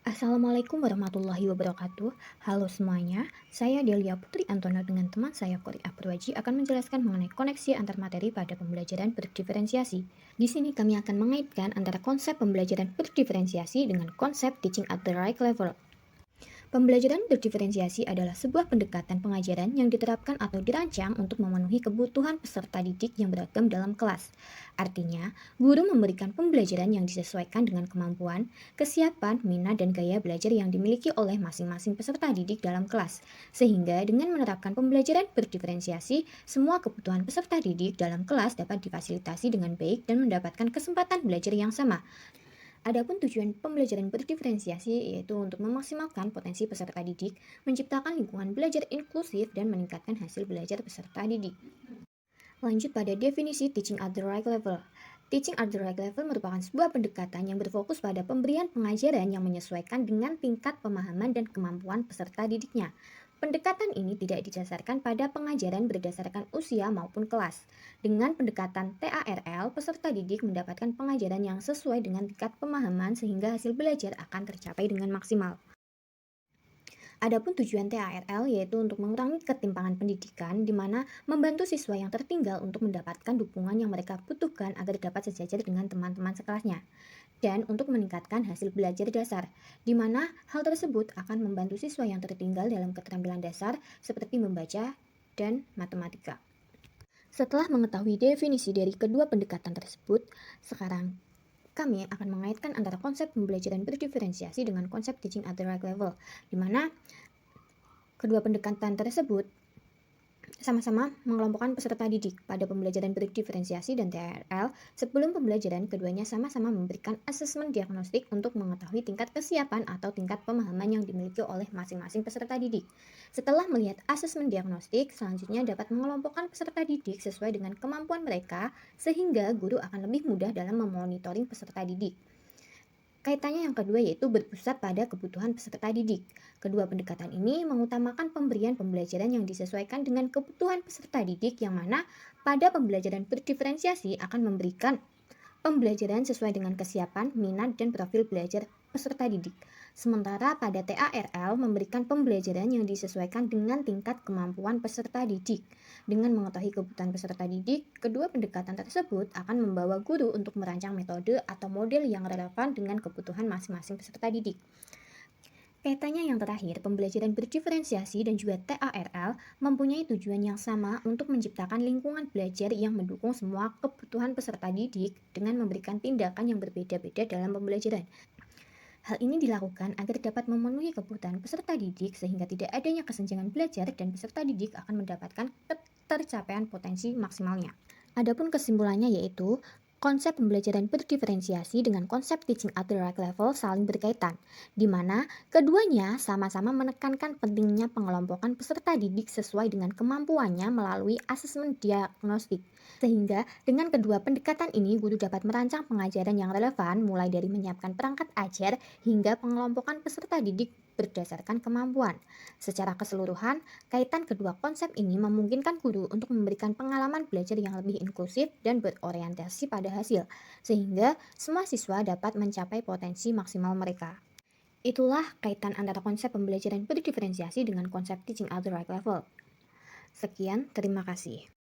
Assalamualaikum warahmatullahi wabarakatuh. Halo semuanya, saya Delia Putri Antono dengan teman saya Kori Apurwaji akan menjelaskan mengenai koneksi antar materi pada pembelajaran berdiferensiasi. Di sini kami akan mengaitkan antara konsep pembelajaran berdiferensiasi dengan konsep teaching at the right level. Pembelajaran berdiferensiasi adalah sebuah pendekatan pengajaran yang diterapkan atau dirancang untuk memenuhi kebutuhan peserta didik yang beragam dalam kelas. Artinya, guru memberikan pembelajaran yang disesuaikan dengan kemampuan, kesiapan, minat, dan gaya belajar yang dimiliki oleh masing-masing peserta didik dalam kelas. Sehingga dengan menerapkan pembelajaran berdiferensiasi, semua kebutuhan peserta didik dalam kelas dapat difasilitasi dengan baik dan mendapatkan kesempatan belajar yang sama. Adapun tujuan pembelajaran berdiferensiasi yaitu untuk memaksimalkan potensi peserta didik, menciptakan lingkungan belajar inklusif, dan meningkatkan hasil belajar peserta didik. Lanjut pada definisi teaching at the right level. Teaching at the right level merupakan sebuah pendekatan yang berfokus pada pemberian pengajaran yang menyesuaikan dengan tingkat pemahaman dan kemampuan peserta didiknya. Pendekatan ini tidak didasarkan pada pengajaran berdasarkan usia maupun kelas. Dengan pendekatan TARL, peserta didik mendapatkan pengajaran yang sesuai dengan tingkat pemahaman sehingga hasil belajar akan tercapai dengan maksimal. Adapun tujuan TARL yaitu untuk mengurangi ketimpangan pendidikan, di mana membantu siswa yang tertinggal untuk mendapatkan dukungan yang mereka butuhkan agar dapat sejajar dengan teman-teman sekelasnya, dan untuk meningkatkan hasil belajar dasar, di mana hal tersebut akan membantu siswa yang tertinggal dalam keterampilan dasar seperti membaca dan matematika. Setelah mengetahui definisi dari kedua pendekatan tersebut, sekarang kami akan mengaitkan antara konsep pembelajaran berdiferensiasi dengan konsep teaching at the right level, di mana kedua pendekatan tersebut sama-sama mengelompokkan peserta didik pada pembelajaran berdiferensiasi dan TRL. Sebelum pembelajaran, keduanya sama-sama memberikan asesmen diagnostik untuk mengetahui tingkat kesiapan atau tingkat pemahaman yang dimiliki oleh masing-masing peserta didik. Setelah melihat asesmen diagnostik, selanjutnya dapat mengelompokkan peserta didik sesuai dengan kemampuan mereka, sehingga guru akan lebih mudah dalam memonitoring peserta didik. Kaitannya yang kedua yaitu berpusat pada kebutuhan peserta didik. Kedua pendekatan ini mengutamakan pemberian pembelajaran yang disesuaikan dengan kebutuhan peserta didik, yang mana pada pembelajaran berdiferensiasi akan memberikan pembelajaran sesuai dengan kesiapan, minat, dan profil belajar peserta didik. Sementara pada TARL memberikan pembelajaran yang disesuaikan dengan tingkat kemampuan peserta didik. Dengan mengetahui kebutuhan peserta didik, kedua pendekatan tersebut akan membawa guru untuk merancang metode atau model yang relevan dengan kebutuhan masing-masing peserta didik. Kaitannya yang terakhir, pembelajaran berdiferensiasi dan juga TARL mempunyai tujuan yang sama untuk menciptakan lingkungan belajar yang mendukung semua kebutuhan peserta didik dengan memberikan tindakan yang berbeda-beda dalam pembelajaran. Hal ini dilakukan agar dapat memenuhi kebutuhan peserta didik sehingga tidak adanya kesenjangan belajar dan peserta didik akan mendapatkan ketercapaian potensi maksimalnya. Adapun kesimpulannya yaitu konsep pembelajaran berdiferensiasi dengan konsep teaching at the right level saling berkaitan, di mana keduanya sama-sama menekankan pentingnya pengelompokan peserta didik sesuai dengan kemampuannya melalui asesmen diagnostik. Sehingga dengan kedua pendekatan ini, guru dapat merancang pengajaran yang relevan mulai dari menyiapkan perangkat ajar hingga pengelompokan peserta didik berdasarkan kemampuan. Secara keseluruhan, kaitan kedua konsep ini memungkinkan guru untuk memberikan pengalaman belajar yang lebih inklusif dan berorientasi pada hasil, sehingga semua siswa dapat mencapai potensi maksimal mereka. Itulah kaitan antara konsep pembelajaran berdiferensiasi dengan konsep teaching at the right level. Sekian, terima kasih.